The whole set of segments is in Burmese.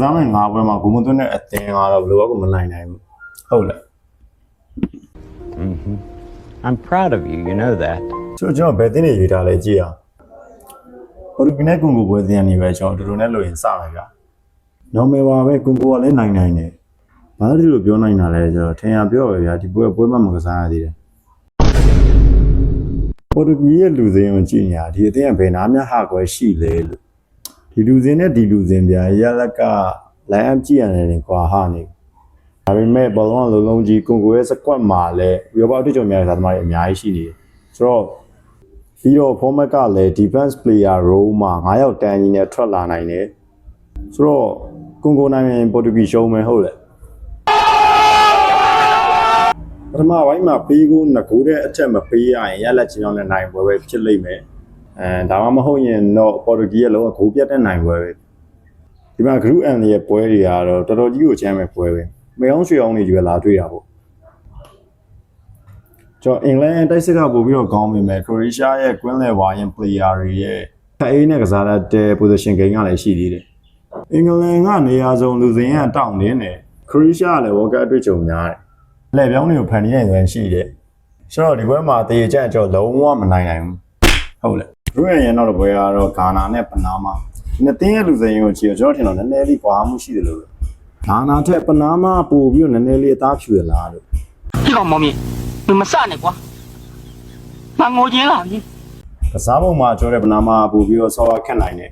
စားမယ်ငါပွဲမှာဂုံမသွင်းတဲ့အသင်းကတော့ဘယ်လိုမှမနိုင်နိုင်ဘူးဟုတ်လား I'm proud of you, you know that. ကျွန်တော်ဘယ်တင်းနေရေးထားလဲကြည့်အောင်ပေါ်တူဂီနဲ့ကွန်ဂိုပွဲစဉ်ကနေပဲကျွန်တော်တော်တော်နဲ့လို့ရင်စမယ်ဗျာနော်မယ်ပါပဲကွန်ဂိုကလည်းနိုင်နိုင်တယ်ဘာလို့ဒီလိုပြောနိုင်တာလဲဆိုတော့ထင်ရပြောပဲဗျာဒီပွဲမှမကစားရသေးတယ်ပေါ်တူဂီရဲ့လူစင်းကိုကြည့်နေတာဒီအသင်းကဘယ်နာများဟာကွယ်ရှိလဲလို့ဒီလူစင်းနဲ့ဒီလူစင်းဗျာရလက်ကလိုင်းအပ်ကြည့်ရတယ်ကွာဟာနေဒါပေမဲ့ဘောလုံးလုံးလုံးကြီးကွန်ဂိုရဲ့စကွက်မှာလည်းရောဘောက်တစ်ကြုံများတဲ့သမားတွေအများကြီးရှိနေတယ်ဆိုတော့ပြီးတော့ format ကလည်း defense player role မှာ9ယောက်တန်းကြီးနဲ့ထွက်လာနိုင်တယ်ဆိုတော့ကွန်ဂိုနိုင်ရင်ပေါ်တူဂီရှုံးမယ်ဟုတ်လေပထမပိုင်းမှာပေးကိုငကိုတဲ့အချက်မပေးရရင်ရက်လက်ချင်းအောင်နဲ့နိုင်ပွဲပဲဖြစ်လိမ့်မယ်ဒါမှမဟုတ်ရင်တော့ပေါ်တူဂီရဲ့လုံးဝဂိုးပြတ်တဲ့နိုင်ပွဲပဲဒီမှာ group N ရဲ့ပွဲတွေကတော့တော်တော်ကြီးကိုချမ်းမဲ့ပွဲပဲမေအောင်ရွှေအောင်တွေကြီးပဲလာတွေ့တာပေါ့ကျွန်တော်အင်္ဂလန်တိုက်စစ်ကပို့ပြီးတော့ကောင်းပြီမဲ့ခရိုအေးရှားရဲ့ကွင်းလယ်ဝါရင် player တွေရဲ့ခအေးနဲ့ကစားတဲ့ position game ကလည်းရှိသေးတယ်အင်္ဂလန်ကနေရာဆုံးလူစင်းကတောင့်တင်းတယ်ခရိုအေးရှားကလည်း World Cup အတွေ့အကြုံများတယ်လက်ပြောင်းတွေကိုဖန်တီးနိုင်တယ်ရှိတယ်ဆိုတော့ဒီပွဲမှာတေးကြကျွန်တော်လုံးဝမနိုင်နိုင်ဘူးဟုတ်လေရိုးရင်နောက်တစ်ပွဲကတော့ဂါနာနဲ့ပနာမာဒီနှစ်သင်းရဲ့လူစင်းကိုကြည့်တော့ကျွန်တော်ထင်တော့နည်းနည်းလေးကွာမှုရှိတယ်လို့ဂါနာထက်ပနာမာပို့ပြီးတော့နည်းနည်းလေးအသားဖြူရလားလို့ 这个猫咪你们散的瓜拿我钱了你 ကစားပုံမှာပြောတဲ့ပနာမာပို့ပြီးတော့ဆော့ခက်နိုင်တယ်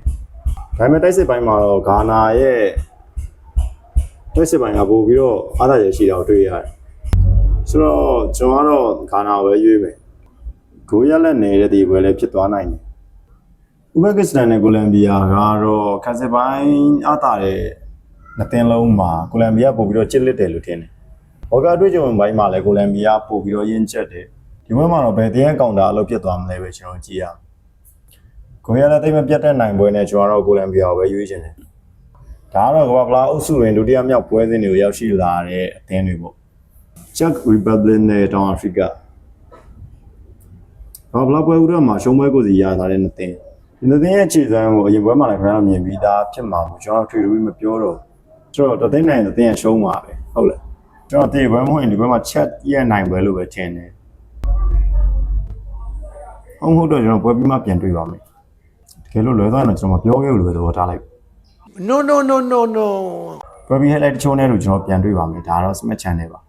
ဒါပေမဲ့တိုက်စစ်ပိုင်းမှာတော့ဂါနာရဲ့တိုက်စစ်ပိုင်းကပို့ပြီးတော့အားသာရရှိတာကိုတွေ့ရတယ်ဆိုတော့ကျွန်တော်ကတော့ဂါနာကိုပဲရွေးမယ်ဂိုးရလက်နေတဲ့ဒီပွဲလည်းဖြစ်သွားနိုင်တယ်ဥဘက်ကစ္စတန်နဲ့ကိုလံဘီယာကတော့ခက်စစ်ပိုင်းအားသာတဲ့နှစ်သင်းလုံးမှာကိုလံဘီယာပို့ပြီးတော့ချစ်လစ်တယ်လို့ထင်တယ်ဘော်ကာတွေ့ကြုံပိုင်းမှာလည်းကိုလံဘီယာပို့ပြီးတော့ရင်းချက်တယ်ဒီဘက်မှာတော့ဘယ်တင်းကောင်တာအလုပ်ဖြစ်သွားမလဲပဲကျွန်တော်ကြည့်ရအောင်ကိုရလည်းတိတ်မပြတ်တဲ့နိုင်ပွဲနဲ့ကျွန်တော်တို့ကိုလံဘီယာကိုပဲရွေးချင်တယ်ဒါကတော့ကမ္ဘာကလာအုပ်စုတွင်ဒုတိယမြောက်ပွဲစဉ်တွေကိုရောက်ရှိလာတဲ့အသင်းတွေပေါ့ Czech Republic နဲ့တောင်အာဖရိကဘာဘလာပွဲဥရမှာရှုံးပွဲကိုစီရထားတဲ့နှစ်သင်းဒီနှစ်သင်းရဲ့ခြေစွမ်းကိုအရင်ပွဲမှာလည်းခဏမြင်ပြီးသားဖြစ်မှာပေါ့ကျွန်တော်ထွေထွေမပြောတော့ကျွန်တော်တသိန်းနိုင်တဲ့သင်းရဲ့ရှုံးမှာပဲဟုတ်လားကျွန်တော်ဒီပွဲမဟုတ်ရင်ဒီပွဲမှာ chat ရဲ့နိုင်ပွဲလို့ပဲထင်တယ်ဟုတ်တော့ကျွန်တော်ပွဲပြီးမှပြန်တွေ့ပါမယ်တကယ်လို့လွယ်သွားရင်ကျွန်တော်မပြောခဲ့ဘူးလို့ပဲသဘောထားလိုက် No. ပွဲပြီး highlight တချို့နဲ့လို့ကျွန်တော်ပြန်တွေ့ပါမယ်ဒါတော့ Smart Channel ပါ